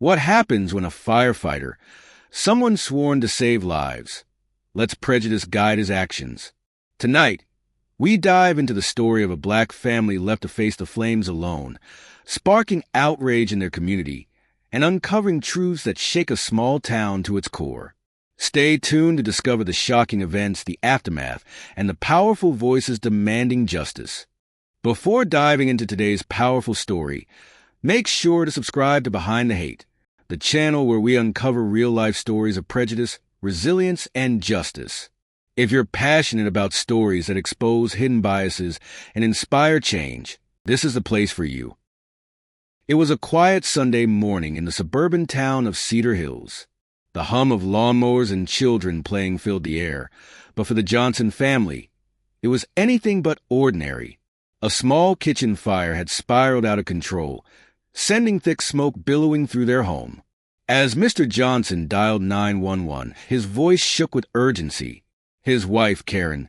What happens when a firefighter, someone sworn to save lives, lets prejudice guide his actions? Tonight, we dive into the story of a black family left to face the flames alone, sparking outrage in their community and uncovering truths that shake a small town to its core. Stay tuned to discover the shocking events, the aftermath, and the powerful voices demanding justice. Before diving into today's powerful story, make sure to subscribe to Behind the Hate, the channel where we uncover real-life stories of prejudice, resilience, and justice. If you're passionate about stories that expose hidden biases and inspire change, this is the place for you. It was a quiet Sunday morning in the suburban town of Cedar Hills. The hum of lawnmowers and children playing filled the air, but for the Johnson family, it was anything but ordinary. A small kitchen fire had spiraled out of control, sending thick smoke billowing through their home. As Mr. Johnson dialed 911, his voice shook with urgency. His wife, Karen,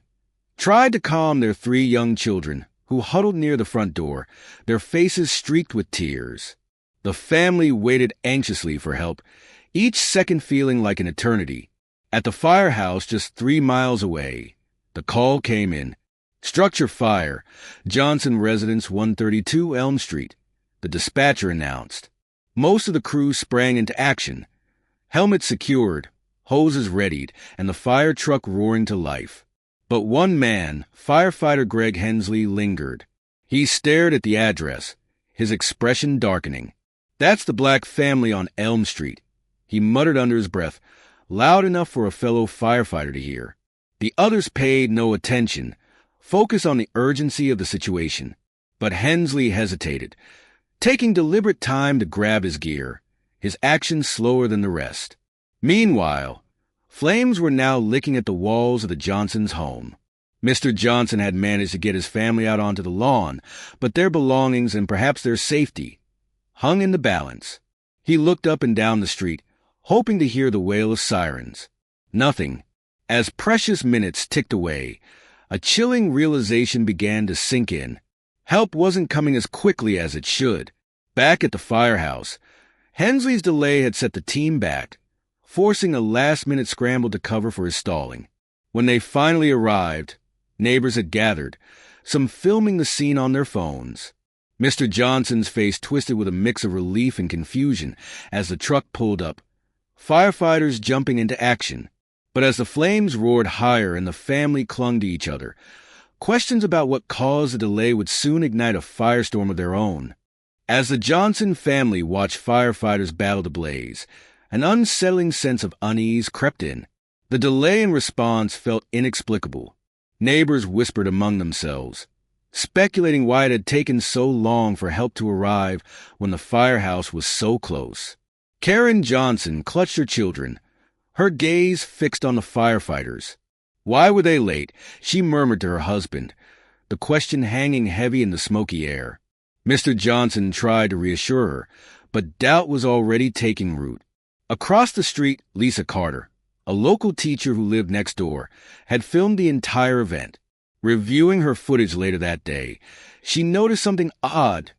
tried to calm their 3 young children, who huddled near the front door, their faces streaked with tears. The family waited anxiously for help, each second feeling like an eternity. At the firehouse just 3 miles away, the call came in. Structure fire, Johnson Residence 132 Elm Street, the dispatcher announced. Most of the crew sprang into action, helmets secured, hoses readied, and the fire truck roaring to life. But one man, Firefighter Greg Hensley, lingered. He stared at the address, his expression darkening. "That's the black family on Elm Street," he muttered under his breath, loud enough for a fellow firefighter to hear. The others paid no attention, focused on the urgency of the situation. But Hensley hesitated, taking deliberate time to grab his gear, his actions slower than the rest. Meanwhile, flames were now licking at the walls of the Johnsons' home. Mr. Johnson had managed to get his family out onto the lawn, but their belongings and perhaps their safety hung in the balance. He looked up and down the street, hoping to hear the wail of sirens. Nothing. As precious minutes ticked away, a chilling realization began to sink in. Help wasn't coming as quickly as it should. Back at the firehouse, Hensley's delay had set the team back, forcing a last-minute scramble to cover for his stalling. When they finally arrived, neighbors had gathered, some filming the scene on their phones. Mr. Johnson's face twisted with a mix of relief and confusion as the truck pulled up, firefighters jumping into action. But as the flames roared higher and the family clung to each other, questions about what caused the delay would soon ignite a firestorm of their own. As the Johnson family watched firefighters battle the blaze, an unsettling sense of unease crept in. The delay in response felt inexplicable. Neighbors whispered among themselves, speculating why it had taken so long for help to arrive when the firehouse was so close. Karen Johnson clutched her children, her gaze fixed on the firefighters. Why were they late? She murmured to her husband, the question hanging heavy in the smoky air. Mr. Johnson tried to reassure her, but doubt was already taking root. Across the street, Lisa Carter, a local teacher who lived next door, had filmed the entire event. Reviewing her footage later that day, she noticed something odd: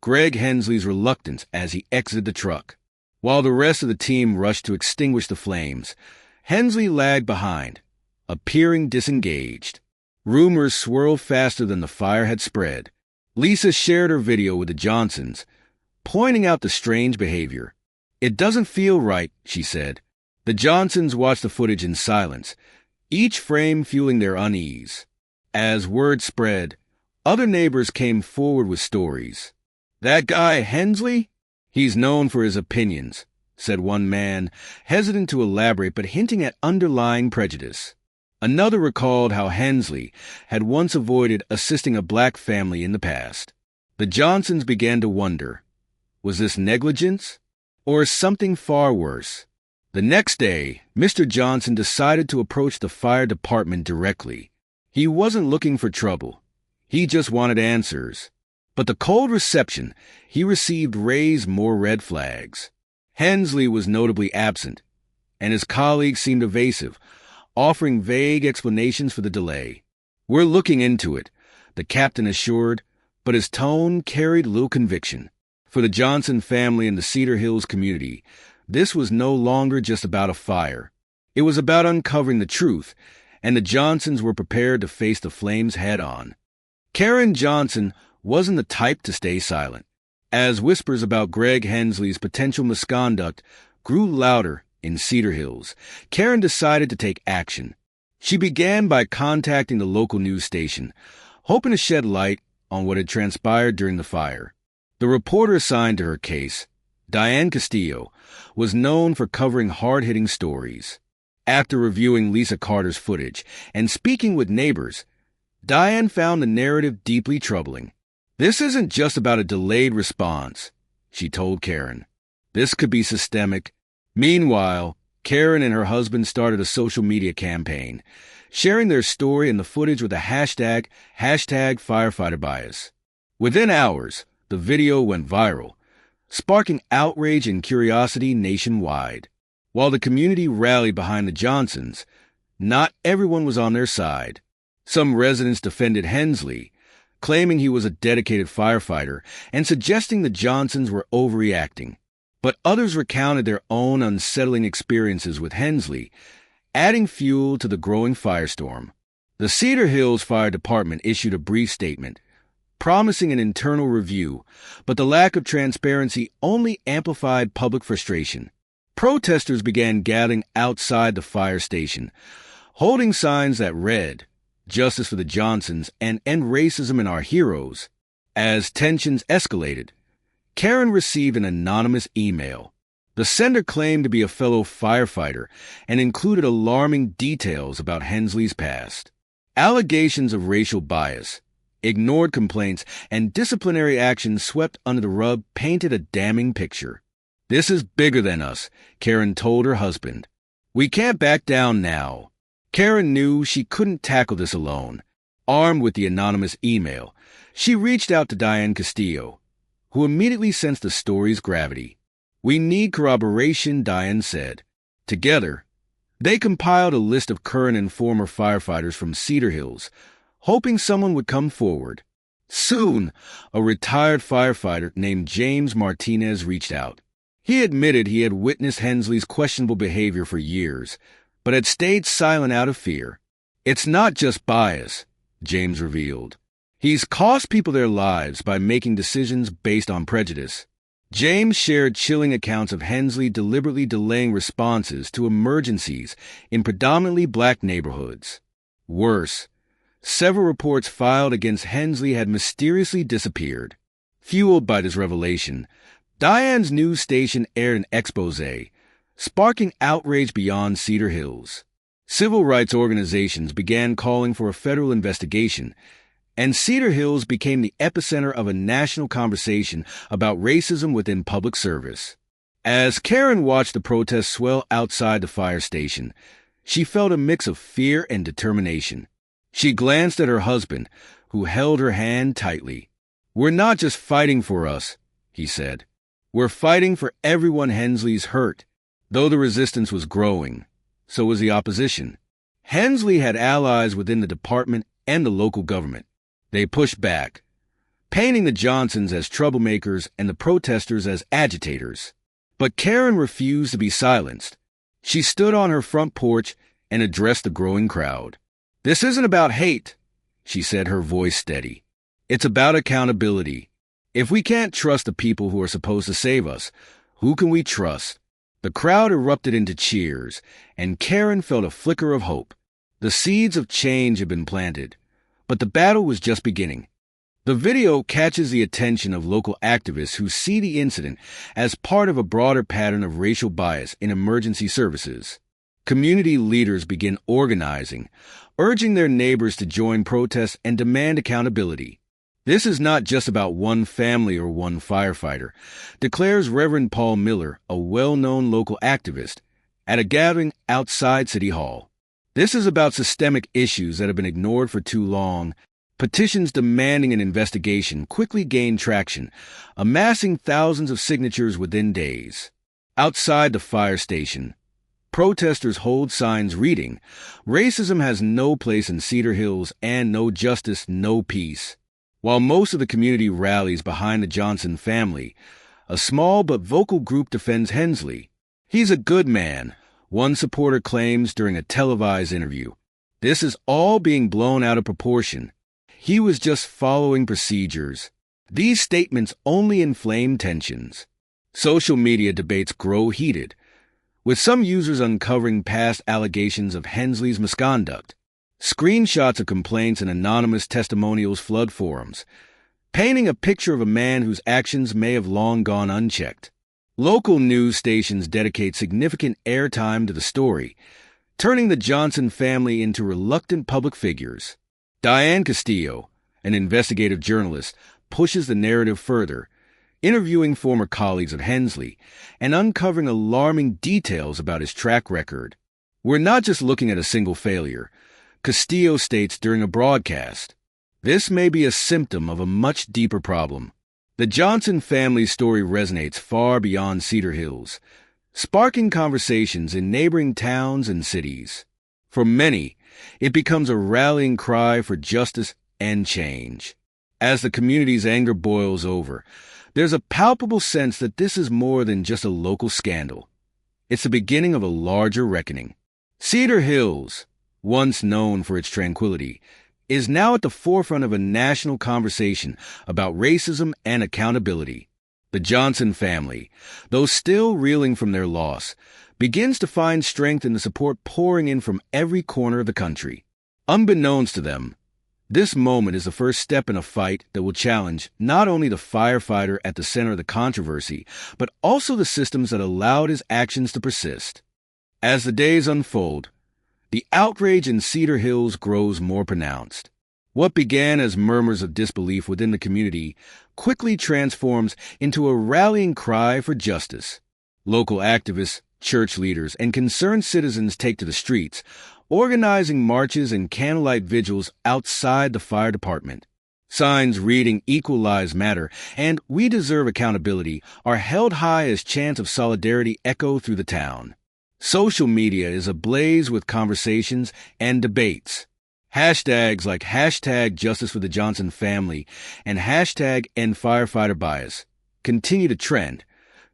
Greg Hensley's reluctance as he exited the truck. While the rest of the team rushed to extinguish the flames, Hensley lagged behind, appearing disengaged. Rumors swirled faster than the fire had spread. Lisa shared her video with the Johnsons, pointing out the strange behavior. "It doesn't feel right," she said. The Johnsons watched the footage in silence, each frame fueling their unease. As word spread, other neighbors came forward with stories. "That guy, Hensley? He's known for his opinions," said one man, hesitant to elaborate but hinting at underlying prejudice. Another recalled how Hensley had once avoided assisting a black family in the past. The Johnsons began to wonder, was this negligence or something far worse? The next day, Mr. Johnson decided to approach the fire department directly. He wasn't looking for trouble. He just wanted answers. But the cold reception he received raised more red flags. Hensley was notably absent, and his colleagues seemed evasive, offering vague explanations for the delay. "We're looking into it," the captain assured, but his tone carried little conviction. For the Johnson family and the Cedar Hills community, this was no longer just about a fire. It was about uncovering the truth, and the Johnsons were prepared to face the flames head-on. Karen Johnson wasn't the type to stay silent. As whispers about Greg Hensley's potential misconduct grew louder in Cedar Hills, Karen decided to take action. She began by contacting the local news station, hoping to shed light on what had transpired during the fire. The reporter assigned to her case, Diane Castillo, was known for covering hard-hitting stories. After reviewing Lisa Carter's footage and speaking with neighbors, Diane found the narrative deeply troubling. "This isn't just about a delayed response," she told Karen. "This could be systemic." Meanwhile, Karen and her husband started a social media campaign, sharing their story and the footage with the hashtag Firefighter bias. Within hours, the video went viral, sparking outrage and curiosity nationwide. While the community rallied behind the Johnsons, not everyone was on their side. Some residents defended Hensley, claiming he was a dedicated firefighter and suggesting the Johnsons were overreacting. But others recounted their own unsettling experiences with Hensley, adding fuel to the growing firestorm. The Cedar Hills Fire Department issued a brief statement, promising an internal review, but the lack of transparency only amplified public frustration. Protesters began gathering outside the fire station, holding signs that read, "Justice for the Johnsons" and "End racism in our heroes." As tensions escalated, Karen received an anonymous email. The sender claimed to be a fellow firefighter and included alarming details about Hensley's past. Allegations of racial bias, ignored complaints, and disciplinary actions swept under the rug painted a damning picture. "This is bigger than us," Karen told her husband. "We can't back down now." Karen knew she couldn't tackle this alone. Armed with the anonymous email, she reached out to Diane Castillo, who immediately sensed the story's gravity. "We need corroboration," Diane said. Together, they compiled a list of current and former firefighters from Cedar Hills, hoping someone would come forward. Soon, a retired firefighter named James Martinez reached out. He admitted he had witnessed Hensley's questionable behavior for years, but had stayed silent out of fear. "It's not just bias," James revealed. "He's cost people their lives by making decisions based on prejudice." James shared chilling accounts of Hensley deliberately delaying responses to emergencies in predominantly black neighborhoods. Worse, several reports filed against Hensley had mysteriously disappeared. Fueled by this revelation, Diane's news station aired an exposé, sparking outrage beyond Cedar Hills. Civil rights organizations began calling for a federal investigation, and Cedar Hills became the epicenter of a national conversation about racism within public service. As Karen watched the protests swell outside the fire station, she felt a mix of fear and determination. She glanced at her husband, who held her hand tightly. "We're not just fighting for us," he said. "We're fighting for everyone Hensley's hurt." Though the resistance was growing, so was the opposition. Hensley had allies within the department and the local government. They pushed back, painting the Johnsons as troublemakers and the protesters as agitators. But Karen refused to be silenced. She stood on her front porch and addressed the growing crowd. "This isn't about hate," she said, her voice steady. "It's about accountability. If we can't trust the people who are supposed to save us, who can we trust?" The crowd erupted into cheers, and Karen felt a flicker of hope. The seeds of change had been planted, but the battle was just beginning. The video catches the attention of local activists who see the incident as part of a broader pattern of racial bias in emergency services. Community leaders begin organizing, urging their neighbors to join protests and demand accountability. "This is not just about one family or one firefighter," declares Reverend Paul Miller, a well-known local activist, at a gathering outside City Hall. "This is about systemic issues that have been ignored for too long." Petitions demanding an investigation quickly gained traction, amassing thousands of signatures within days. Outside the fire station, protesters hold signs reading, "Racism has no place in Cedar Hills," and "No justice, no peace." While most of the community rallies behind the Johnson family, A small but vocal group defends Hensley. "He's a good man," one supporter claims during a televised interview. "This is all being blown out of proportion. He was just following procedures." These statements only inflame tensions. Social media debates grow heated, with some users uncovering past allegations of Hensley's misconduct. Screenshots of complaints and anonymous testimonials flood forums, painting a picture of a man whose actions may have long gone unchecked. Local news stations dedicate significant airtime to the story, turning the Johnson family into reluctant public figures. Diane Castillo, an investigative journalist, pushes the narrative further, interviewing former colleagues of Hensley and uncovering alarming details about his track record. "We're not just looking at a single failure," Castillo states during a broadcast. "This may be a symptom of a much deeper problem." The Johnson family story resonates far beyond Cedar Hills, sparking conversations in neighboring towns and cities. For many, it becomes a rallying cry for justice and change. As the community's anger boils over, there's a palpable sense that this is more than just a local scandal. It's the beginning of a larger reckoning. Cedar Hills, once known for its tranquility, is now at the forefront of a national conversation about racism and accountability. The Johnson family, though still reeling from their loss, begins to find strength in the support pouring in from every corner of the country. Unbeknownst to them, this moment is the first step in a fight that will challenge not only the firefighter at the center of the controversy, but also the systems that allowed his actions to persist. As the days unfold, the outrage in Cedar Hills grows more pronounced. What began as murmurs of disbelief within the community quickly transforms into a rallying cry for justice. Local activists, church leaders, and concerned citizens take to the streets, organizing marches and candlelight vigils outside the fire department. Signs reading "Equal Lives Matter" and "We Deserve Accountability" are held high as chants of solidarity echo through the town. Social media is ablaze with conversations and debates. Hashtags like #Justice for the Johnson Family and #EndFirefighterBias continue to trend,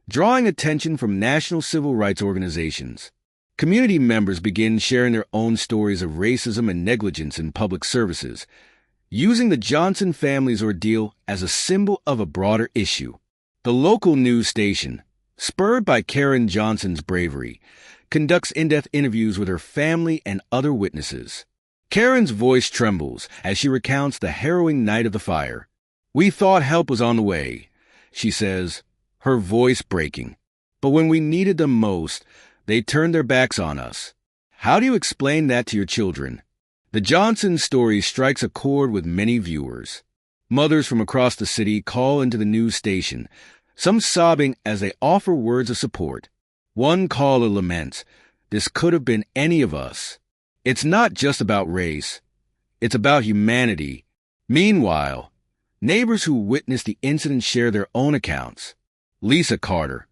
drawing attention from national civil rights organizations. Community members begin sharing their own stories of racism and negligence in public services, using the Johnson family's ordeal as a symbol of a broader issue. The local news station, spurred by Karen Johnson's bravery, conducts in-depth interviews with her family and other witnesses. Karen's voice trembles as she recounts the harrowing night of the fire. "We thought help was on the way," she says, her voice breaking. "But when we needed them most, they turned their backs on us." How do you explain that to your children? The Johnson story strikes a chord with many viewers. Mothers from across the city call into the news station, some sobbing as they offer words of support. One caller laments, "This could have been any of us." It's not just about race. It's about humanity. Meanwhile, neighbors who witnessed the incident share their own accounts. Lisa Carter,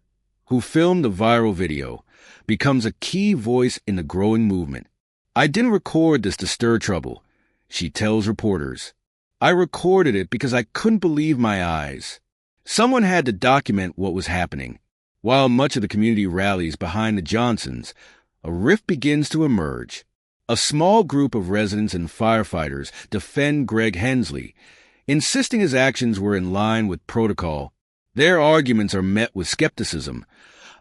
who filmed the viral video, becomes a key voice in the growing movement. "I didn't record this to stir trouble," she tells reporters. "I recorded it because I couldn't believe my eyes." Someone had to document what was happening. While much of the community rallies behind the Johnsons, a rift begins to emerge. A small group of residents and firefighters defend Greg Hensley, insisting his actions were in line with protocol. Their arguments are met with skepticism,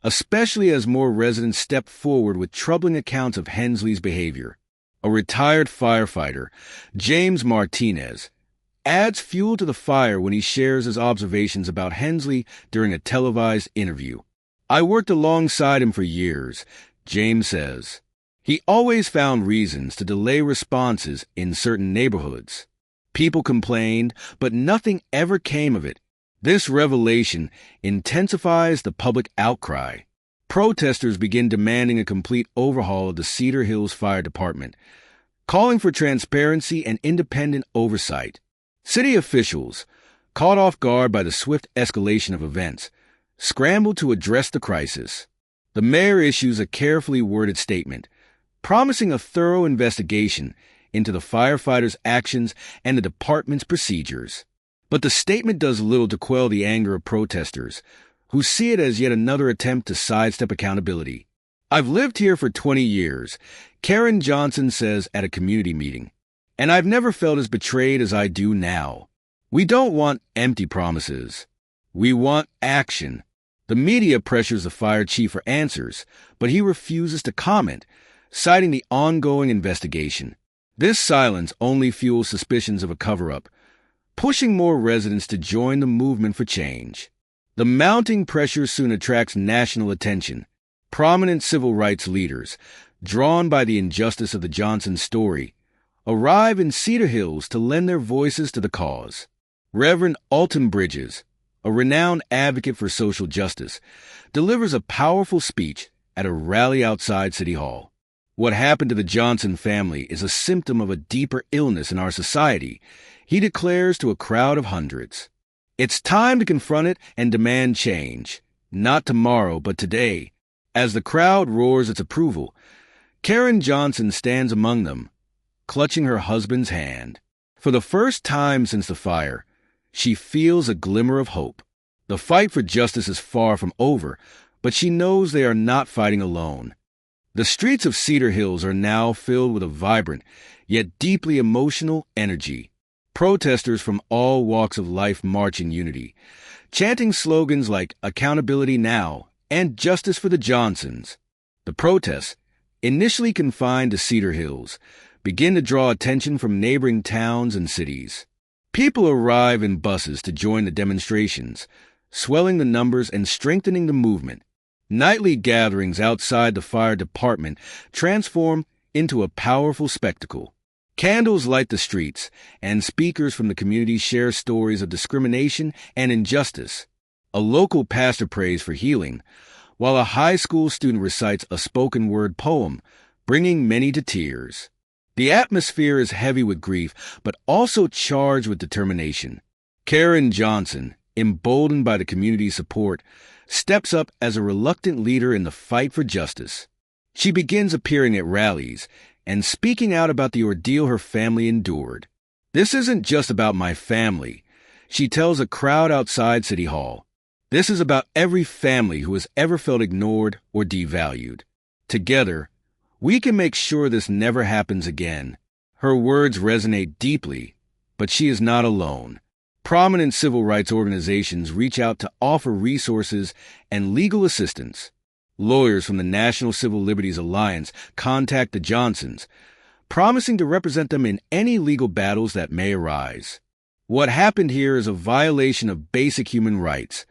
especially as more residents step forward with troubling accounts of Hensley's behavior. A retired firefighter, James Martinez, adds fuel to the fire when he shares his observations about Hensley during a televised interview. "I worked alongside him for years," James says. "He always found reasons to delay responses in certain neighborhoods. People complained, but nothing ever came of it." This revelation intensifies the public outcry. Protesters begin demanding a complete overhaul of the Cedar Hills Fire Department, calling for transparency and independent oversight. City officials, caught off guard by the swift escalation of events, scramble to address the crisis. The mayor issues a carefully worded statement, promising a thorough investigation into the firefighters' actions and the department's procedures. But the statement does little to quell the anger of protesters, who see it as yet another attempt to sidestep accountability. "I've lived here for 20 years," Karen Johnson says at a community meeting, "and I've never felt as betrayed as I do now. We don't want empty promises. We want action." The media pressures the fire chief for answers, but he refuses to comment, citing the ongoing investigation. This silence only fuels suspicions of a cover-up, pushing more residents to join the movement for change. The mounting pressure soon attracts national attention. Prominent civil rights leaders, drawn by the injustice of the Johnson story, arrive in Cedar Hills to lend their voices to the cause. Reverend Alton Bridges, a renowned advocate for social justice, delivers a powerful speech at a rally outside City Hall. "What happened to the Johnson family is a symptom of a deeper illness in our society," he declares to a crowd of hundreds. "It's time to confront it and demand change, not tomorrow, but today." As the crowd roars its approval, Karen Johnson stands among them, clutching her husband's hand. For the first time since the fire, she feels a glimmer of hope. The fight for justice is far from over, but she knows they are not fighting alone. The streets of Cedar Hills are now filled with a vibrant, yet deeply emotional energy. Protesters from all walks of life march in unity, chanting slogans like "Accountability Now" and "Justice for the Johnsons." The protests, initially confined to Cedar Hills, begin to draw attention from neighboring towns and cities. People arrive in buses to join the demonstrations, swelling the numbers and strengthening the movement. Nightly gatherings outside the fire department transform into a powerful spectacle. Candles light the streets, and speakers from the community share stories of discrimination and injustice. A local pastor prays for healing, while a high school student recites a spoken-word poem, bringing many to tears. The atmosphere is heavy with grief, but also charged with determination. Karen Johnson, emboldened by the community's support, steps up as a reluctant leader in the fight for justice. She begins appearing at rallies and speaking out about the ordeal her family endured. "This isn't just about my family," she tells a crowd outside City Hall. "This is about every family who has ever felt ignored or devalued. Together, we can make sure this never happens again." Her words resonate deeply, but she is not alone. Prominent civil rights organizations reach out to offer resources and legal assistance. Lawyers from the National Civil Liberties Alliance contact the Johnsons, promising to represent them in any legal battles that may arise. "What happened here is a violation of basic human rights,"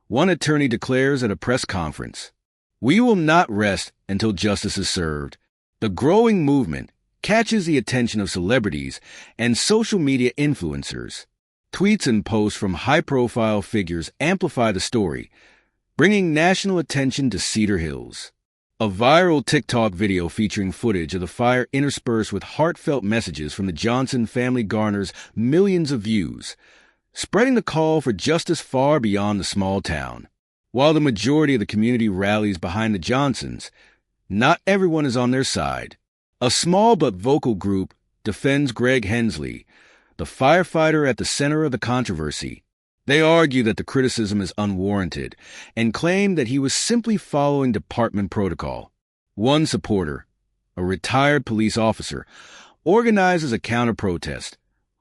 one attorney declares at a press conference. "We will not rest until justice is served." The growing movement catches the attention of celebrities and social media influencers. Tweets and posts from high-profile figures amplify the story, bringing national attention to Cedar Hills. A viral TikTok video featuring footage of the fire interspersed with heartfelt messages from the Johnson family garners millions of views, spreading the call for justice far beyond the small town. While the majority of the community rallies behind the Johnsons, not everyone is on their side. A small but vocal group defends Greg Hensley, the firefighter at the center of the controversy. They argue that the criticism is unwarranted and claim that he was simply following department protocol. One supporter, a retired police officer, organizes a counter-protest,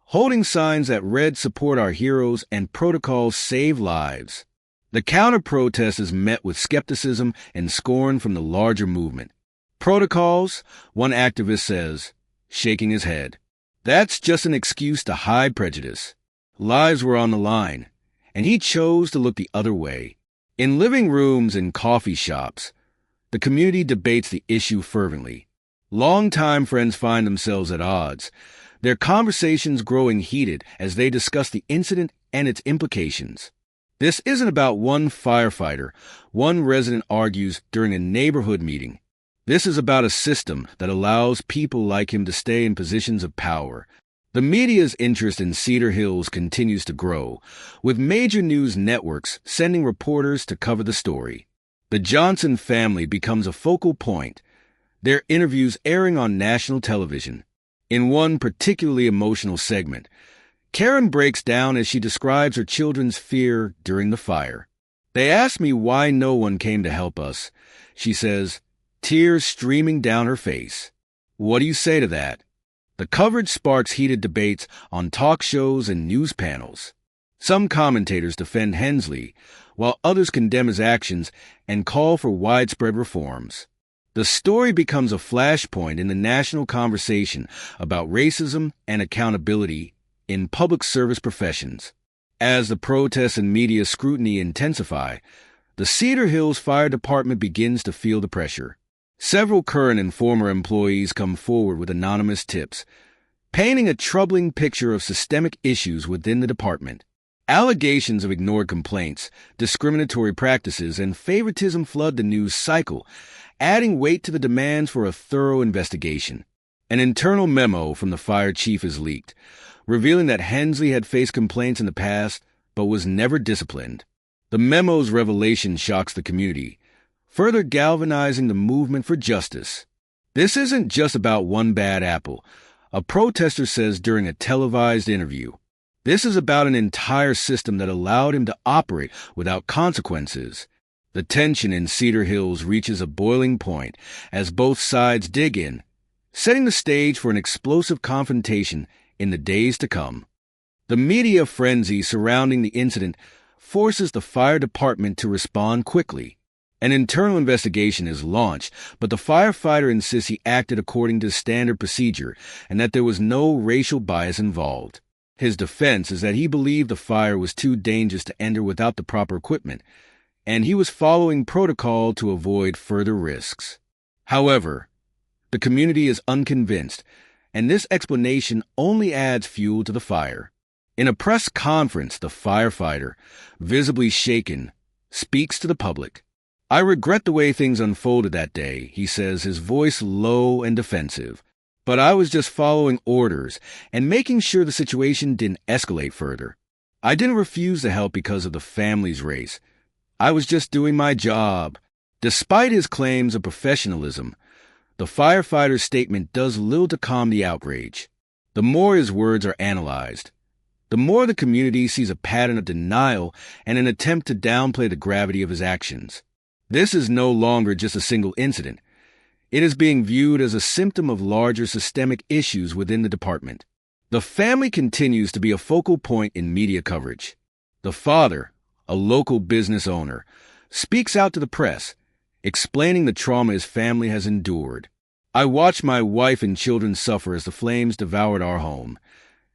holding signs that read "Support our heroes" and "Protocols save lives." The counter-protest is met with skepticism and scorn from the larger movement. "Protocols," one activist says, shaking his head. "That's just an excuse to hide prejudice." Lives were on the line, and he chose to look the other way. In living rooms and coffee shops, the community debates the issue fervently. Longtime friends find themselves at odds, their conversations growing heated as they discuss the incident and its implications. "This isn't about one firefighter," one resident argues during a neighborhood meeting. "This is about a system that allows people like him to stay in positions of power." The media's interest in Cedar Hills continues to grow, with major news networks sending reporters to cover the story. The Johnson family becomes a focal point, their interviews airing on national television. In one particularly emotional segment, Karen breaks down as she describes her children's fear during the fire. They asked me why no one came to help us, she says, tears streaming down her face. What do you say to that? The coverage sparks heated debates on talk shows and news panels. Some commentators defend Hensley, while others condemn his actions and call for widespread reforms. The story becomes a flashpoint in the national conversation about racism and accountability in public service professions. As the protests and media scrutiny intensify, the Cedar Hills Fire Department begins to feel the pressure. Several current and former employees come forward with anonymous tips, painting a troubling picture of systemic issues within the department. Allegations of ignored complaints, discriminatory practices, and favoritism flood the news cycle, adding weight to the demands for a thorough investigation. An internal memo from the fire chief is leaked, revealing that Hensley had faced complaints in the past but was never disciplined. The memo's revelation shocks the community, further galvanizing the movement for justice. This isn't just about one bad apple, a protester says during a televised interview. This is about an entire system that allowed him to operate without consequences. The tension in Cedar Hills reaches a boiling point as both sides dig in, setting the stage for an explosive confrontation in the days to come. The media frenzy surrounding the incident forces the fire department to respond quickly. An internal investigation is launched, but the firefighter insists he acted according to standard procedure and that there was no racial bias involved. His defense is that he believed the fire was too dangerous to enter without the proper equipment, and he was following protocol to avoid further risks. However, the community is unconvinced, and this explanation only adds fuel to the fire. In a press conference, the firefighter, visibly shaken, speaks to the public. I regret the way things unfolded that day, he says, his voice low and defensive. But I was just following orders and making sure the situation didn't escalate further. I didn't refuse to help because of the family's race. I was just doing my job. Despite his claims of professionalism, the firefighter's statement does little to calm the outrage. The more his words are analyzed, the more the community sees a pattern of denial and an attempt to downplay the gravity of his actions. This is no longer just a single incident. It is being viewed as a symptom of larger systemic issues within the department. The family continues to be a focal point in media coverage. The father, a local business owner, speaks out to the press, explaining the trauma his family has endured. I watched my wife and children suffer as the flames devoured our home,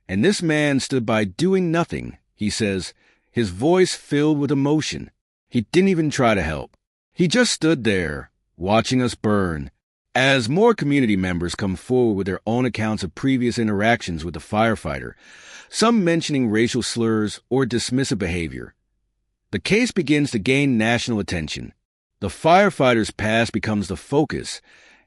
and this man stood by doing nothing, he says, his voice filled with emotion. He didn't even try to help. He just stood there, watching us burn. As more community members come forward with their own accounts of previous interactions with the firefighter, some mentioning racial slurs or dismissive behavior, the case begins to gain national attention. The firefighter's past becomes the focus,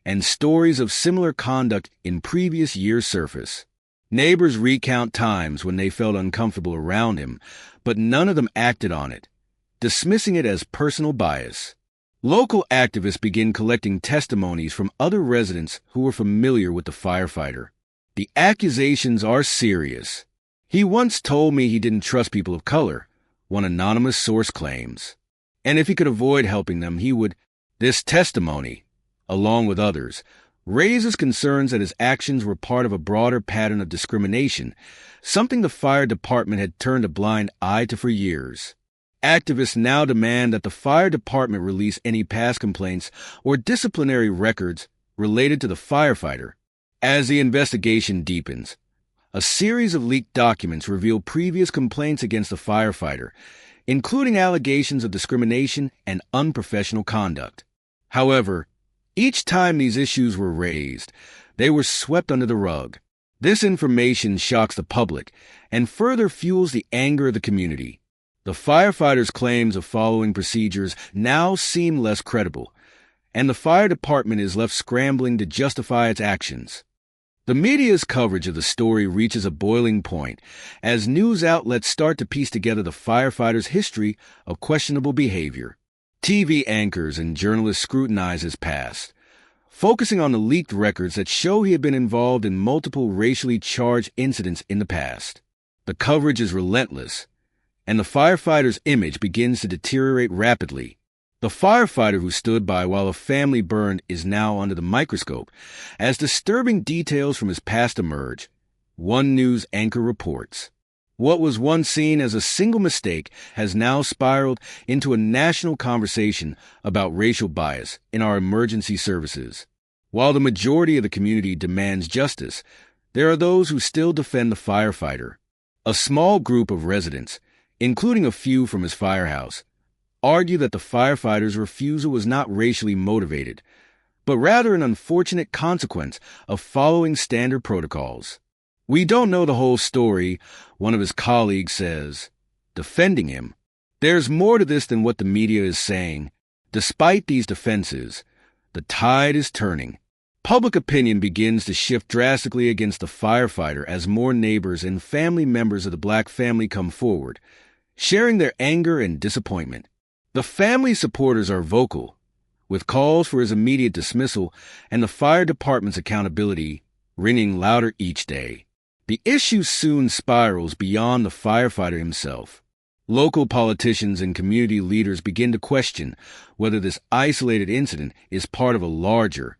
and stories of similar conduct in previous years surface. Neighbors recount times when they felt uncomfortable around him, but none of them acted on it, dismissing it as personal bias. Local activists begin collecting testimonies from other residents who were familiar with the firefighter. The accusations are serious. He once told me he didn't trust people of color, one anonymous source claims. And if he could avoid helping them, he would. This testimony, along with others, raises concerns that his actions were part of a broader pattern of discrimination, something the fire department had turned a blind eye to for years. Activists now demand that the fire department release any past complaints or disciplinary records related to the firefighter. As the investigation deepens, a series of leaked documents reveal previous complaints against the firefighter, including allegations of discrimination and unprofessional conduct. However, each time these issues were raised, they were swept under the rug. This information shocks the public and further fuels the anger of the community. The firefighter's claims of following procedures now seem less credible, and the fire department is left scrambling to justify its actions. The media's coverage of the story reaches a boiling point as news outlets start to piece together the firefighter's history of questionable behavior. TV anchors and journalists scrutinize his past, focusing on the leaked records that show he had been involved in multiple racially charged incidents in the past. The coverage is relentless, and the firefighter's image begins to deteriorate rapidly. The firefighter who stood by while a family burned is now under the microscope as disturbing details from his past emerge. One news anchor reports. What was once seen as a single mistake has now spiraled into a national conversation about racial bias in our emergency services. While the majority of the community demands justice, there are those who still defend the firefighter. A small group of residents, including a few from his firehouse, argue that the firefighter's refusal was not racially motivated, but rather an unfortunate consequence of following standard protocols. "We don't know the whole story," one of his colleagues says, defending him. "There's more to this than what the media is saying. Despite these defenses, the tide is turning. Public opinion begins to shift drastically against the firefighter as more neighbors and family members of the black family come forward, sharing their anger and disappointment. The family supporters are vocal, with calls for his immediate dismissal and the fire department's accountability ringing louder each day. The issue soon spirals beyond the firefighter himself. Local politicians and community leaders begin to question whether this isolated incident is part of a larger,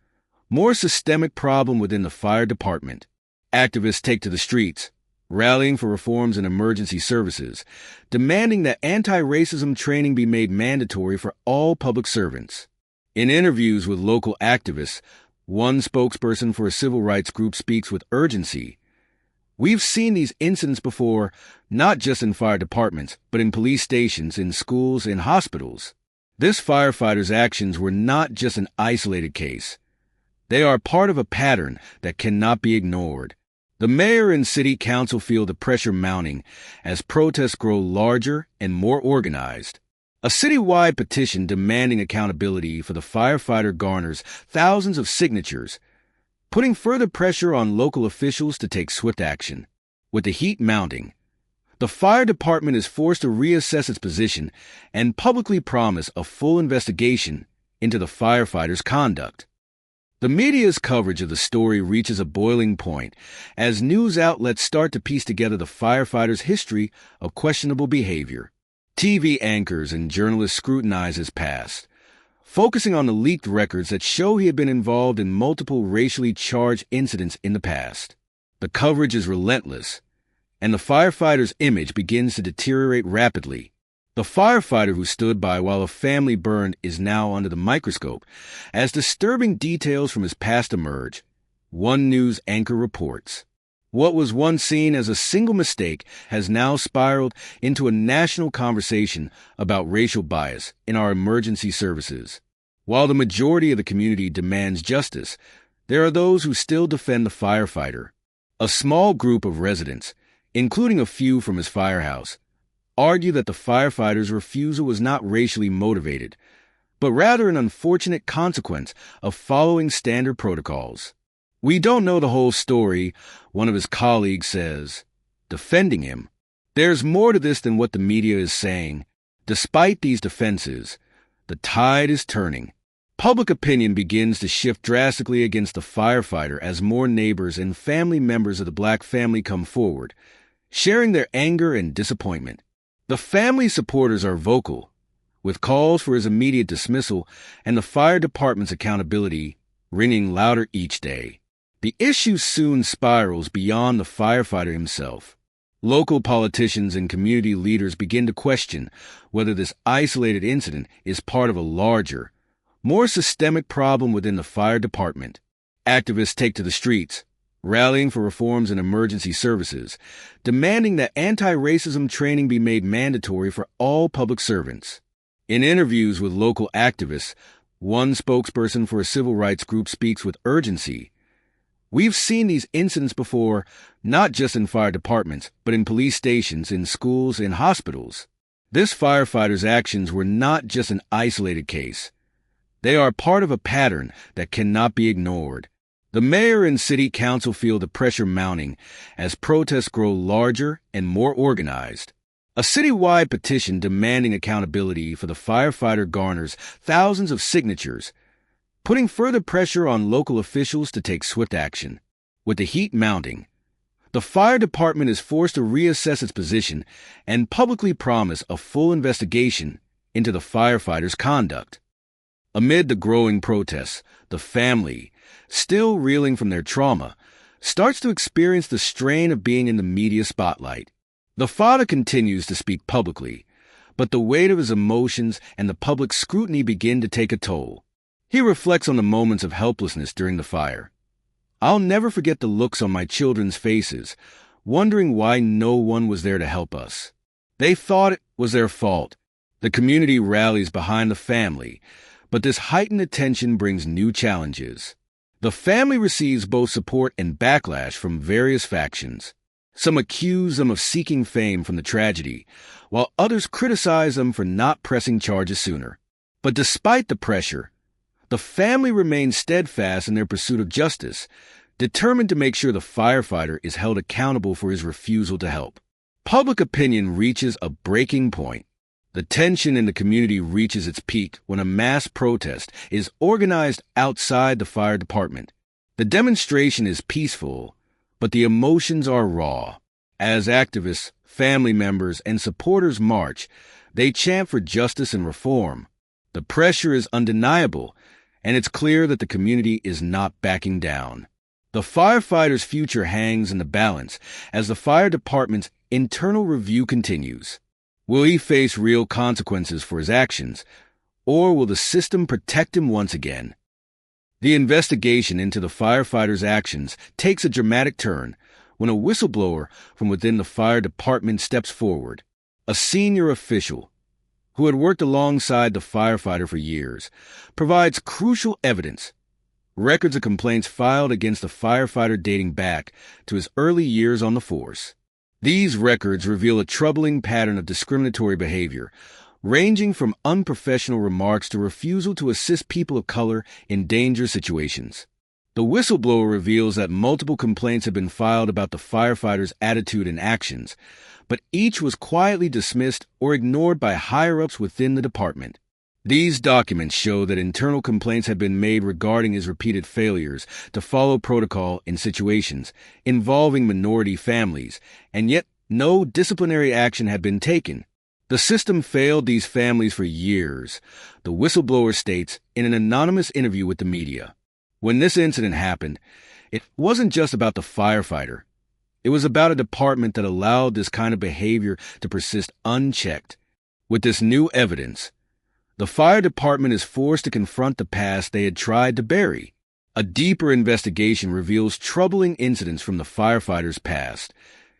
more systemic problem within the fire department. Activists take to the streets, rallying for reforms in emergency services, demanding that anti-racism training be made mandatory for all public servants. In interviews with local activists, one spokesperson for a civil rights group speaks with urgency. "We've seen these incidents before, not just in fire departments, but in police stations, in schools, in hospitals. This firefighter's actions were not just an isolated case. They are part of a pattern that cannot be ignored." The mayor and city council feel the pressure mounting as protests grow larger and more organized. A citywide petition demanding accountability for the firefighter garners thousands of signatures, putting further pressure on local officials to take swift action. With the heat mounting, the fire department is forced to reassess its position and publicly promise a full investigation into the firefighter's conduct. The media's coverage of the story reaches a boiling point as news outlets start to piece together the firefighter's history of questionable behavior. TV anchors and journalists scrutinize his past, focusing on the leaked records that show he had been involved in multiple racially charged incidents in the past. The coverage is relentless, and the firefighter's image begins to deteriorate rapidly. The firefighter who stood by while a family burned is now under the microscope as disturbing details from his past emerge. One news anchor reports. What was once seen as a single mistake has now spiraled into a national conversation about racial bias in our emergency services. While the majority of the community demands justice, there are those who still defend the firefighter. A small group of residents, including a few from his firehouse, argue that the firefighter's refusal was not racially motivated, but rather an unfortunate consequence of following standard protocols. "We don't know the whole story," one of his colleagues says, defending him. "There's more to this than what the media is saying. Despite these defenses, the tide is turning." Public opinion begins to shift drastically against the firefighter as more neighbors and family members of the black family come forward, sharing their anger and disappointment. The family supporters are vocal, with calls for his immediate dismissal and the fire department's accountability ringing louder each day. The issue soon spirals beyond the firefighter himself. Local politicians and community leaders begin to question whether this isolated incident is part of a larger, more systemic problem within the fire department. Activists take to the streets, rallying for reforms in emergency services, demanding that anti-racism training be made mandatory for all public servants. In interviews with local activists, one spokesperson for a civil rights group speaks with urgency. "We've seen these incidents before, not just in fire departments, but in police stations, in schools, in hospitals. This firefighter's actions were not just an isolated case. They are part of a pattern that cannot be ignored." The mayor and city council feel the pressure mounting as protests grow larger and more organized. A citywide petition demanding accountability for the firefighter garners thousands of signatures, putting further pressure on local officials to take swift action. With the heat mounting, The fire department is forced to reassess its position and publicly promise a full investigation into the firefighters' conduct. Amid the growing protests, the family, still reeling from their trauma, starts to experience the strain of being in the media spotlight. The father continues to speak publicly, but the weight of his emotions and the public scrutiny begin to take a toll. He reflects on the moments of helplessness during the fire. "I'll never forget the looks on my children's faces, wondering why no one was there to help us. They thought it was their fault." The community rallies behind the family, but this heightened attention brings new challenges. The family receives both support and backlash from various factions. Some accuse them of seeking fame from the tragedy, while others criticize them for not pressing charges sooner. But despite the pressure, the family remains steadfast in their pursuit of justice, determined to make sure the firefighter is held accountable for his refusal to help. Public opinion reaches a breaking point. The tension in the community reaches its peak when a mass protest is organized outside the fire department. The demonstration is peaceful, but the emotions are raw. As activists, family members, and supporters march, they chant for justice and reform. The pressure is undeniable, and it's clear that the community is not backing down. The firefighter's future hangs in the balance as the fire department's internal review continues. Will he face real consequences for his actions, or will the system protect him once again? The investigation into the firefighter's actions takes a dramatic turn when a whistleblower from within the fire department steps forward. A senior official, who had worked alongside the firefighter for years, provides crucial evidence. Records of complaints filed against the firefighter dating back to his early years on the force. These records reveal a troubling pattern of discriminatory behavior, ranging from unprofessional remarks to refusal to assist people of color in dangerous situations. The whistleblower reveals that multiple complaints have been filed about the firefighter's attitude and actions, but each was quietly dismissed or ignored by higher-ups within the department. These documents show that internal complaints had been made regarding his repeated failures to follow protocol in situations involving minority families, and yet no disciplinary action had been taken. The system failed these families for years, the whistleblower states in an anonymous interview with the media. When this incident happened, it wasn't just about the firefighter. It was about a department that allowed this kind of behavior to persist unchecked. With this new evidence, the fire department is forced to confront the past they had tried to bury. A deeper investigation reveals troubling incidents from the firefighter's past,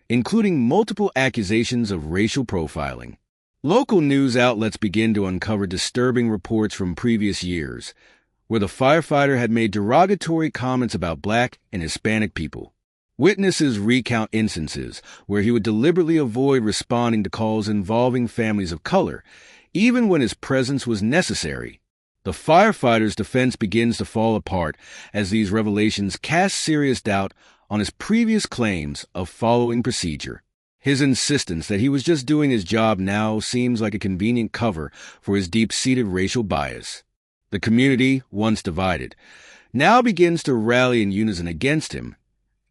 including multiple accusations of racial profiling. Local news outlets begin to uncover disturbing reports from previous years, where the firefighter had made derogatory comments about Black and Hispanic people. Witnesses recount instances where he would deliberately avoid responding to calls involving families of color, even when his presence was necessary. The firefighter's defense begins to fall apart as these revelations cast serious doubt on his previous claims of following procedure. His insistence that he was just doing his job now seems like a convenient cover for his deep-seated racial bias. The community, once divided, now begins to rally in unison against him,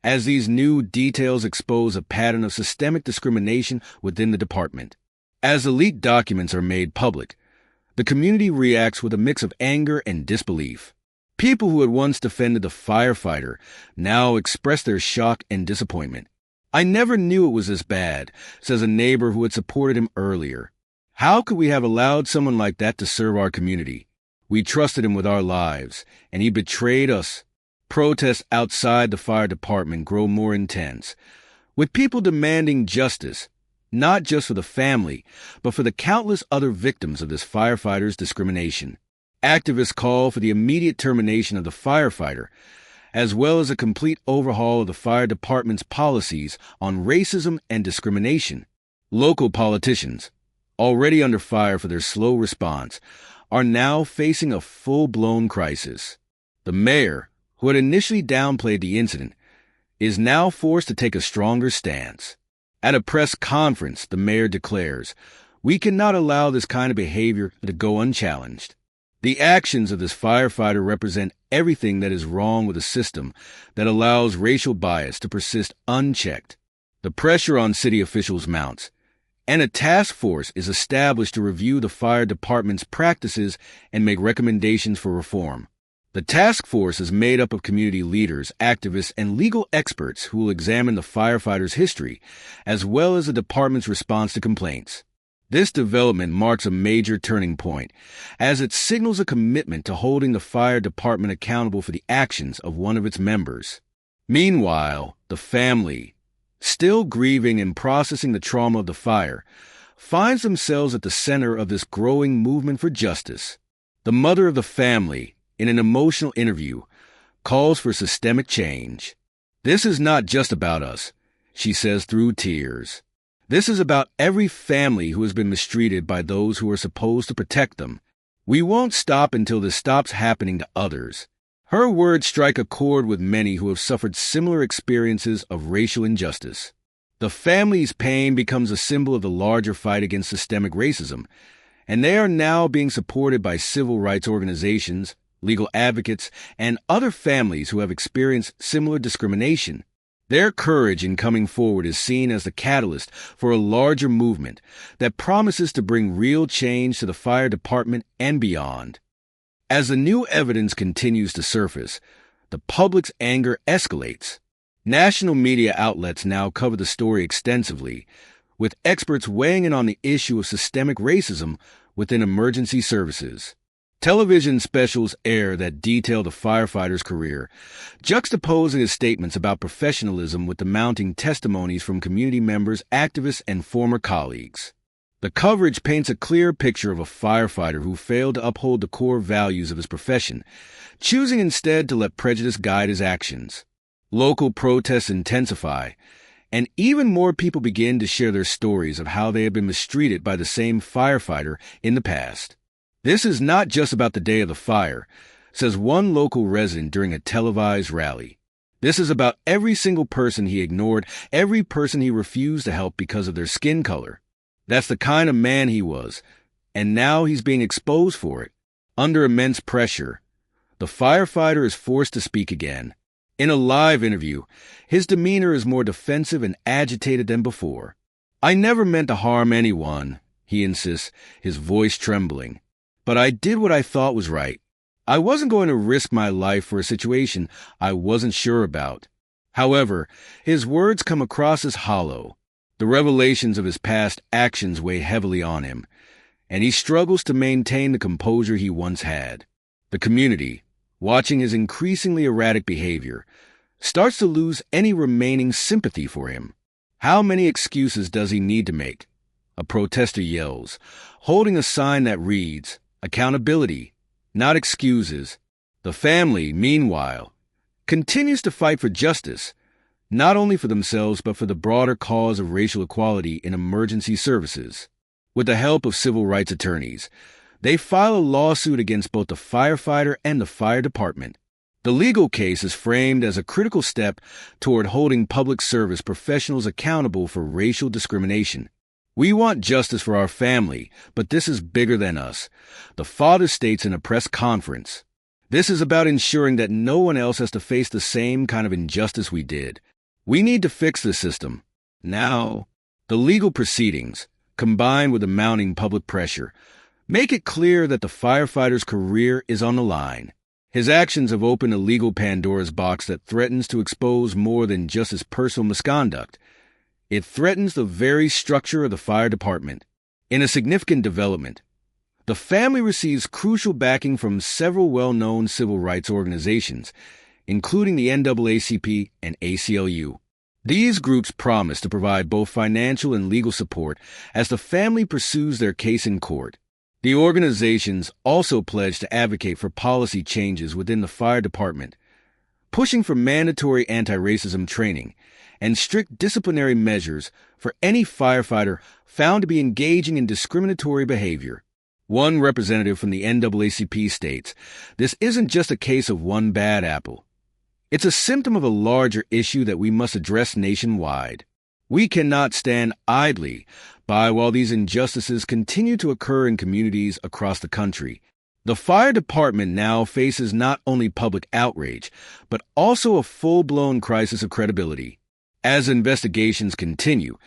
as these new details expose a pattern of systemic discrimination within the department. As the leaked documents are made public, the community reacts with a mix of anger and disbelief. People who had once defended the firefighter now express their shock and disappointment. "I never knew it was this bad," says a neighbor who had supported him earlier. "How could we have allowed someone like that to serve our community? We trusted him with our lives, and he betrayed us." Protests outside the fire department grow more intense, with people demanding justice, not just for the family, but for the countless other victims of this firefighter's discrimination. Activists call for the immediate termination of the firefighter, as well as a complete overhaul of the fire department's policies on racism and discrimination. Local politicians, already under fire for their slow response, are now facing a full-blown crisis. The mayor, who had initially downplayed the incident, is now forced to take a stronger stance. At a press conference, the mayor declares, "We cannot allow this kind of behavior to go unchallenged." The actions of this firefighter represent everything that is wrong with a system that allows racial bias to persist unchecked. The pressure on city officials mounts, and a task force is established to review the fire department's practices and make recommendations for reform. The task force is made up of community leaders, activists, and legal experts who will examine the firefighters' history, as well as the department's response to complaints. This development marks a major turning point, as it signals a commitment to holding the fire department accountable for the actions of one of its members. Meanwhile, the family, still grieving and processing the trauma of the fire, finds themselves at the center of this growing movement for justice. The mother of the family, in an emotional interview, calls for systemic change. "This is not just about us," she says through tears. "This is about every family who has been mistreated by those who are supposed to protect them. We won't stop until this stops happening to others." Her words strike a chord with many who have suffered similar experiences of racial injustice. The family's pain becomes a symbol of the larger fight against systemic racism, and they are now being supported by civil rights organizations, legal advocates, and other families who have experienced similar discrimination. Their courage in coming forward is seen as the catalyst for a larger movement that promises to bring real change to the fire department and beyond. As the new evidence continues to surface, the public's anger escalates. National media outlets now cover the story extensively, with experts weighing in on the issue of systemic racism within emergency services. Television specials air that detail the firefighter's career, juxtaposing his statements about professionalism with the mounting testimonies from community members, activists, and former colleagues. The coverage paints a clear picture of a firefighter who failed to uphold the core values of his profession, choosing instead to let prejudice guide his actions. Local protests intensify, and even more people begin to share their stories of how they have been mistreated by the same firefighter in the past. "This is not just about the day of the fire," says one local resident during a televised rally. "This is about every single person he ignored, every person he refused to help because of their skin color. That's the kind of man he was, and now he's being exposed for it." Under immense pressure, the firefighter is forced to speak again. In a live interview, his demeanor is more defensive and agitated than before. "I never meant to harm anyone," he insists, his voice trembling. "But I did what I thought was right. I wasn't going to risk my life for a situation I wasn't sure about." However, his words come across as hollow. The revelations of his past actions weigh heavily on him, and he struggles to maintain the composure he once had. The community, watching his increasingly erratic behavior, starts to lose any remaining sympathy for him. "How many excuses does he need to make?" a protester yells, holding a sign that reads, "Accountability, not excuses." The family, meanwhile, continues to fight for justice, not only for themselves but for the broader cause of racial equality in emergency services. With the help of civil rights attorneys, they file a lawsuit against both the firefighter and the fire department. The legal case is framed as a critical step toward holding public service professionals accountable for racial discrimination. "We want justice for our family, but this is bigger than us," the father states in a press conference. "This is about ensuring that no one else has to face the same kind of injustice we did. We need to fix the system now." The legal proceedings, combined with the mounting public pressure, make it clear that the firefighter's career is on the line. His actions have opened a legal Pandora's box that threatens to expose more than just his personal misconduct. It threatens the very structure of the fire department. In a significant development, the family receives crucial backing from several well-known civil rights organizations, including the NAACP and ACLU. These groups promise to provide both financial and legal support as the family pursues their case in court. The organizations also pledge to advocate for policy changes within the fire department, pushing for mandatory anti-racism training and strict disciplinary measures for any firefighter found to be engaging in discriminatory behavior. One representative from the NAACP states, "This isn't just a case of one bad apple. It's a symptom of a larger issue that we must address nationwide. We cannot stand idly by while these injustices continue to occur in communities across the country." The fire department now faces not only public outrage, but also a full-blown crisis of credibility. As investigations continue,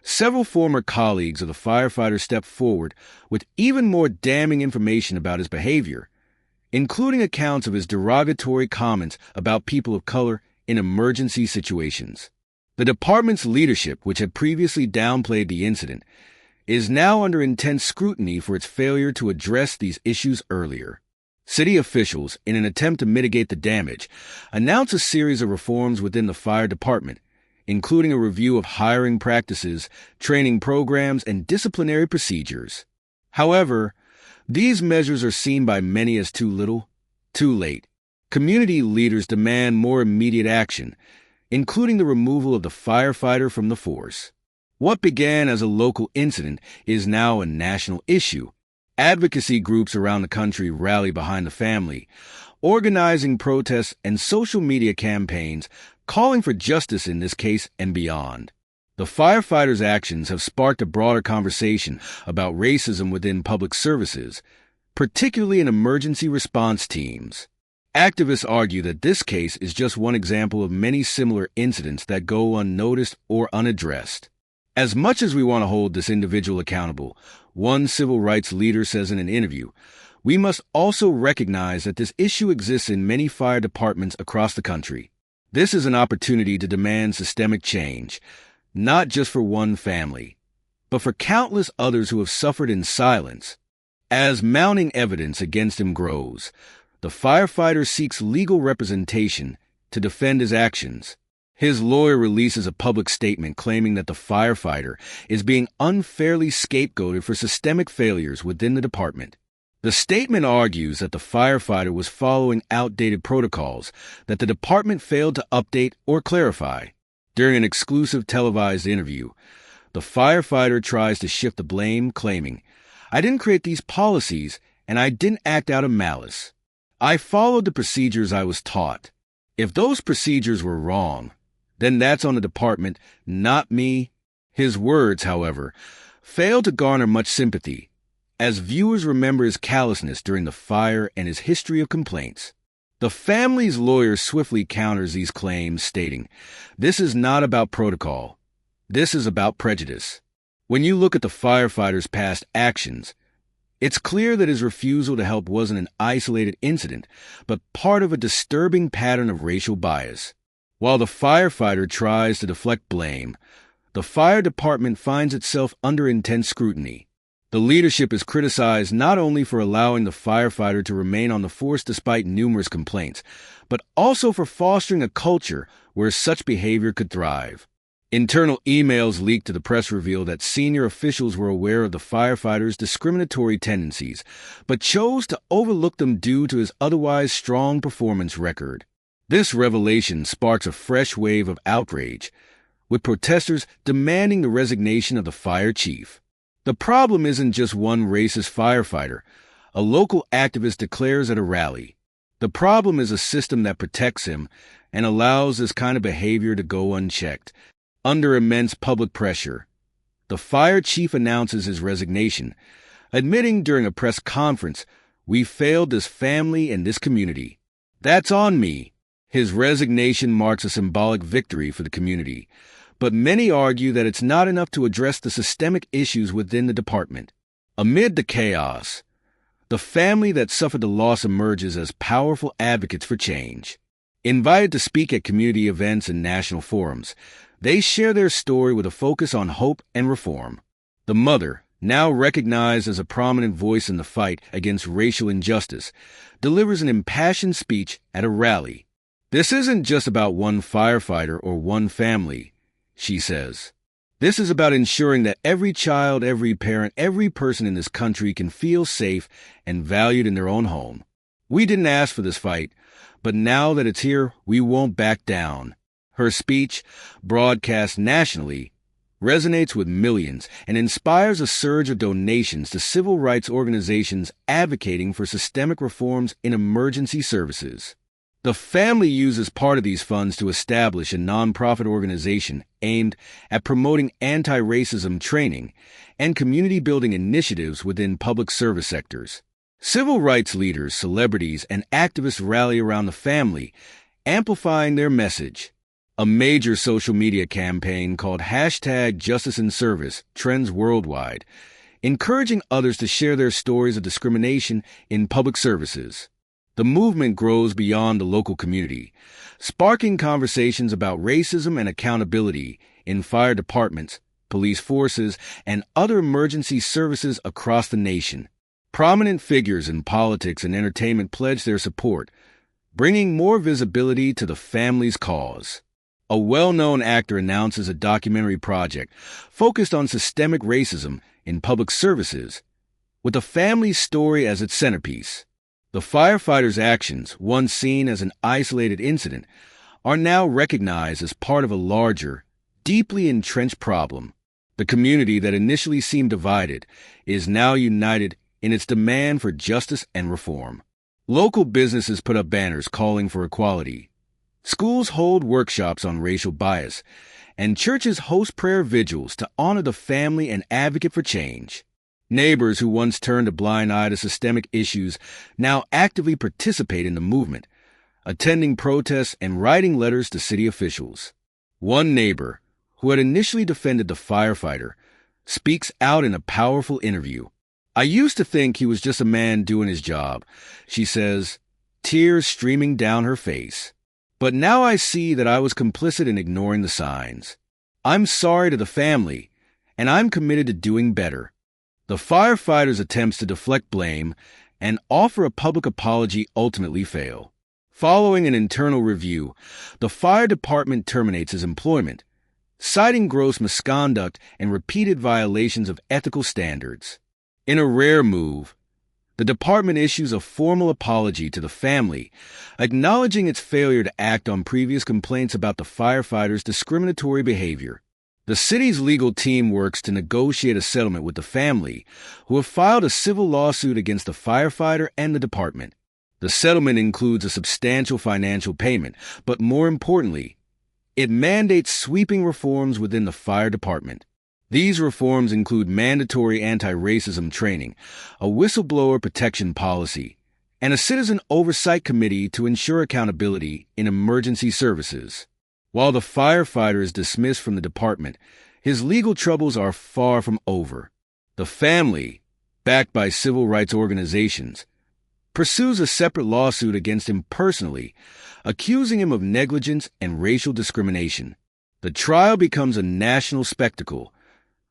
several former colleagues of the firefighter step forward with even more damning information about his behavior, including accounts of his derogatory comments about people of color in emergency situations. The department's leadership, which had previously downplayed the incident, is now under intense scrutiny for its failure to address these issues earlier. City officials, in an attempt to mitigate the damage, announced a series of reforms within the fire department, including a review of hiring practices, training programs, and disciplinary procedures. However, these measures are seen by many as too little, too late. Community leaders demand more immediate action, including the removal of the firefighter from the force. What began as a local incident is now a national issue. Advocacy groups around the country rally behind the family, organizing protests and social media campaigns calling for justice in this case and beyond. The firefighters' actions have sparked a broader conversation about racism within public services, particularly in emergency response teams. Activists argue that this case is just one example of many similar incidents that go unnoticed or unaddressed. As much as we want to hold this individual accountable, one civil rights leader says in an interview, we must also recognize that this issue exists in many fire departments across the country. This is an opportunity to demand systemic change, not just for one family, but for countless others who have suffered in silence. As mounting evidence against him grows, the firefighter seeks legal representation to defend his actions. His lawyer releases a public statement claiming that the firefighter is being unfairly scapegoated for systemic failures within the department. The statement argues that the firefighter was following outdated protocols that the department failed to update or clarify. During an exclusive televised interview, the firefighter tries to shift the blame, claiming, "I didn't create these policies, and I didn't act out of malice. I followed the procedures I was taught. If those procedures were wrong, then that's on the department, not me." His words, however, fail to garner much sympathy, as viewers remember his callousness during the fire and his history of complaints. The family's lawyer swiftly counters these claims, stating, "This is not about protocol. This is about prejudice." When you look at the firefighter's past actions, it's clear that his refusal to help wasn't an isolated incident, but part of a disturbing pattern of racial bias. While the firefighter tries to deflect blame, the fire department finds itself under intense scrutiny. The leadership is criticized not only for allowing the firefighter to remain on the force despite numerous complaints, but also for fostering a culture where such behavior could thrive. Internal emails leaked to the press reveal that senior officials were aware of the firefighter's discriminatory tendencies, but chose to overlook them due to his otherwise strong performance record. This revelation sparks a fresh wave of outrage, with protesters demanding the resignation of the fire chief. The problem isn't just one racist firefighter, a local activist declares at a rally. The problem is a system that protects him and allows this kind of behavior to go unchecked. Under immense public pressure, the fire chief announces his resignation, admitting during a press conference, "We failed this family and this community. That's on me." His resignation marks a symbolic victory for the community, but many argue that it's not enough to address the systemic issues within the department. Amid the chaos, the family that suffered the loss emerges as powerful advocates for change. Invited to speak at community events and national forums, they share their story with a focus on hope and reform. The mother, now recognized as a prominent voice in the fight against racial injustice, delivers an impassioned speech at a rally. "This isn't just about one firefighter or one family," she says. "This is about ensuring that every child, every parent, every person in this country can feel safe and valued in their own home. We didn't ask for this fight, but now that it's here, we won't back down." Her speech, broadcast nationally, resonates with millions and inspires a surge of donations to civil rights organizations advocating for systemic reforms in emergency services. The family uses part of these funds to establish a nonprofit organization aimed at promoting anti-racism training and community-building initiatives within public service sectors. Civil rights leaders, celebrities, and activists rally around the family, amplifying their message. A major social media campaign called #JusticeInService trends worldwide, encouraging others to share their stories of discrimination in public services. The movement grows beyond the local community, sparking conversations about racism and accountability in fire departments, police forces, and other emergency services across the nation. Prominent figures in politics and entertainment pledge their support, bringing more visibility to the family's cause. A well-known actor announces a documentary project focused on systemic racism in public services, with the family's story as its centerpiece. The firefighters' actions, once seen as an isolated incident, are now recognized as part of a larger, deeply entrenched problem. The community that initially seemed divided is now united in its demand for justice and reform. Local businesses put up banners calling for equality. Schools hold workshops on racial bias, and churches host prayer vigils to honor the family and advocate for change. Neighbors who once turned a blind eye to systemic issues now actively participate in the movement, attending protests and writing letters to city officials. One neighbor, who had initially defended the firefighter, speaks out in a powerful interview. "I used to think he was just a man doing his job," she says, tears streaming down her face. "But now I see that I was complicit in ignoring the signs. I'm sorry to the family, and I'm committed to doing better." The firefighters' attempts to deflect blame and offer a public apology ultimately fail. Following an internal review, the fire department terminates his employment, citing gross misconduct and repeated violations of ethical standards. In a rare move, the department issues a formal apology to the family, acknowledging its failure to act on previous complaints about the firefighters' discriminatory behavior. The city's legal team works to negotiate a settlement with the family, who have filed a civil lawsuit against the firefighter and the department. The settlement includes a substantial financial payment, but more importantly, it mandates sweeping reforms within the fire department. These reforms include mandatory anti-racism training, a whistleblower protection policy, and a citizen oversight committee to ensure accountability in emergency services. While the firefighter is dismissed from the department, his legal troubles are far from over. The family, backed by civil rights organizations, pursues a separate lawsuit against him personally, accusing him of negligence and racial discrimination. The trial becomes a national spectacle,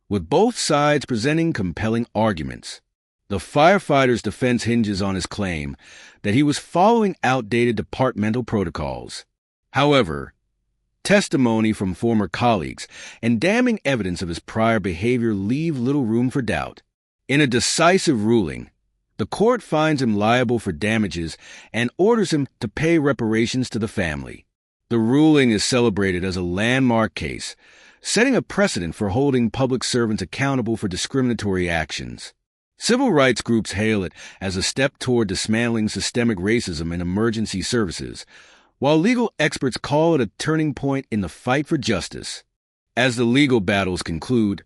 with both sides presenting compelling arguments. The firefighter's defense hinges on his claim that he was following outdated departmental protocols. However, testimony from former colleagues and damning evidence of his prior behavior leave little room for doubt. In a decisive ruling, the court finds him liable for damages and orders him to pay reparations to the family. The ruling is celebrated as a landmark case, setting a precedent for holding public servants accountable for discriminatory actions. Civil rights groups hail it as a step toward dismantling systemic racism in emergency services, while legal experts call it a turning point in the fight for justice. As the legal battles conclude,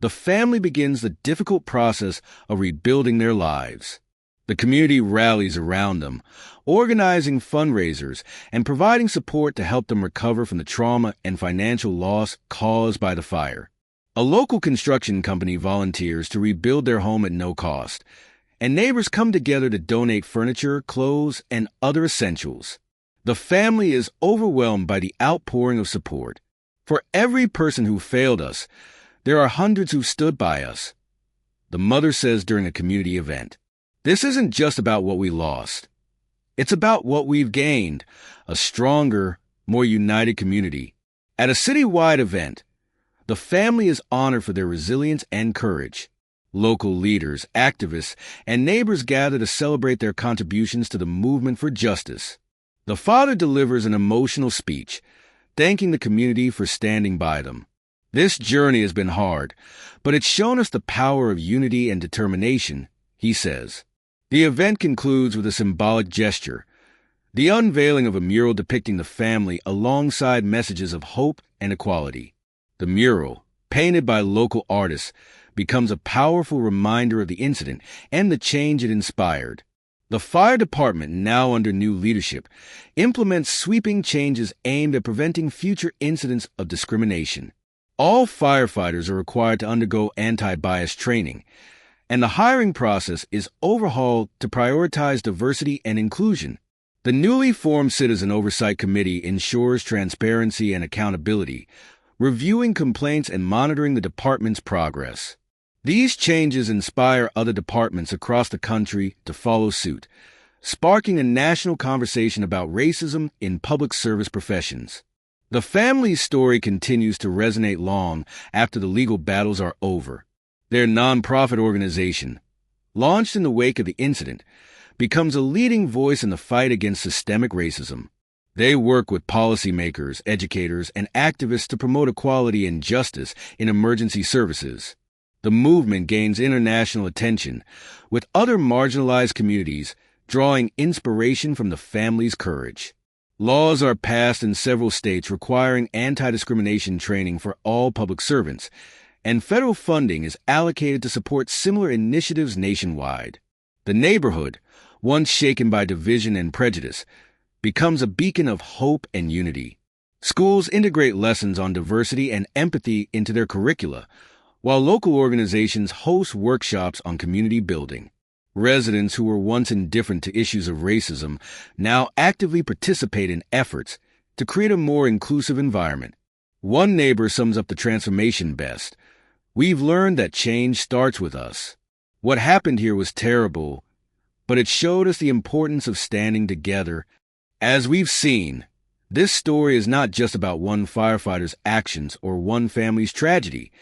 the family begins the difficult process of rebuilding their lives. The community rallies around them, organizing fundraisers and providing support to help them recover from the trauma and financial loss caused by the fire. A local construction company volunteers to rebuild their home at no cost, and neighbors come together to donate furniture, clothes, and other essentials. The family is overwhelmed by the outpouring of support. "For every person who failed us, there are hundreds who stood by us," the mother says during a community event. "This isn't just about what we lost. It's about what we've gained, a stronger, more united community." At a citywide event, the family is honored for their resilience and courage. Local leaders, activists, and neighbors gather to celebrate their contributions to the movement for justice. The father delivers an emotional speech, thanking the community for standing by them. "This journey has been hard, but it's shown us the power of unity and determination," he says. The event concludes with a symbolic gesture, the unveiling of a mural depicting the family alongside messages of hope and equality. The mural, painted by local artists, becomes a powerful reminder of the incident and the change it inspired. The fire department, now under new leadership, implements sweeping changes aimed at preventing future incidents of discrimination. All firefighters are required to undergo anti-bias training, and the hiring process is overhauled to prioritize diversity and inclusion. The newly formed Citizen Oversight Committee ensures transparency and accountability, reviewing complaints and monitoring the department's progress. These changes inspire other departments across the country to follow suit, sparking a national conversation about racism in public service professions. The family's story continues to resonate long after the legal battles are over. Their nonprofit organization, launched in the wake of the incident, becomes a leading voice in the fight against systemic racism. They work with policymakers, educators, and activists to promote equality and justice in emergency services. The movement gains international attention, with other marginalized communities drawing inspiration from the family's courage. Laws are passed in several states requiring anti-discrimination training for all public servants, and federal funding is allocated to support similar initiatives nationwide. The neighborhood, once shaken by division and prejudice, becomes a beacon of hope and unity. Schools integrate lessons on diversity and empathy into their curricula, while local organizations host workshops on community building. Residents who were once indifferent to issues of racism now actively participate in efforts to create a more inclusive environment. One neighbor sums up the transformation best: "We've learned that change starts with us. What happened here was terrible, but it showed us the importance of standing together." As we've seen, this story is not just about one firefighter's actions or one family's tragedy.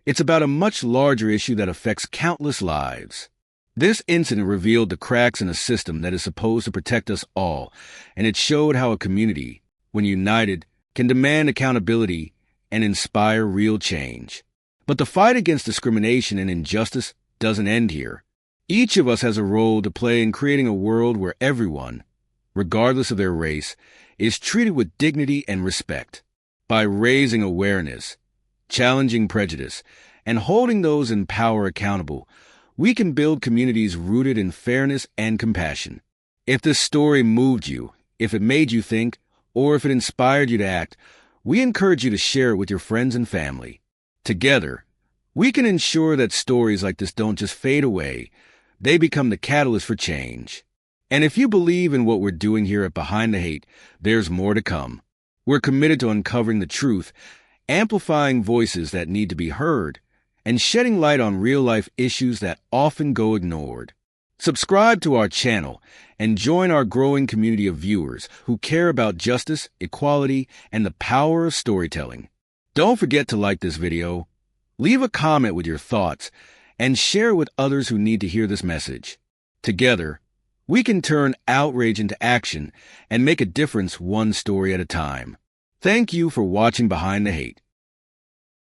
It's about a much larger issue that affects countless lives. This incident revealed the cracks in a system that is supposed to protect us all, and it showed how a community, when united, can demand accountability and inspire real change. But the fight against discrimination and injustice doesn't end here. Each of us has a role to play in creating a world where everyone, regardless of their race, is treated with dignity and respect. By raising awareness, challenging prejudice, and holding those in power accountable, we can build communities rooted in fairness and compassion. If this story moved you, if it made you think, or if it inspired you to act, we encourage you to share it with your friends and family. Together, we can ensure that stories like this don't just fade away, they become the catalyst for change. And if you believe in what we're doing here at Behind the Hate, there's more to come. We're committed to uncovering the truth, amplifying voices that need to be heard, and shedding light on real-life issues that often go ignored. Subscribe to our channel and join our growing community of viewers who care about justice, equality, and the power of storytelling. Don't forget to like this video, leave a comment with your thoughts, and share it with others who need to hear this message. Together, we can turn outrage into action and make a difference one story at a time. Thank you for watching Behind the Hate.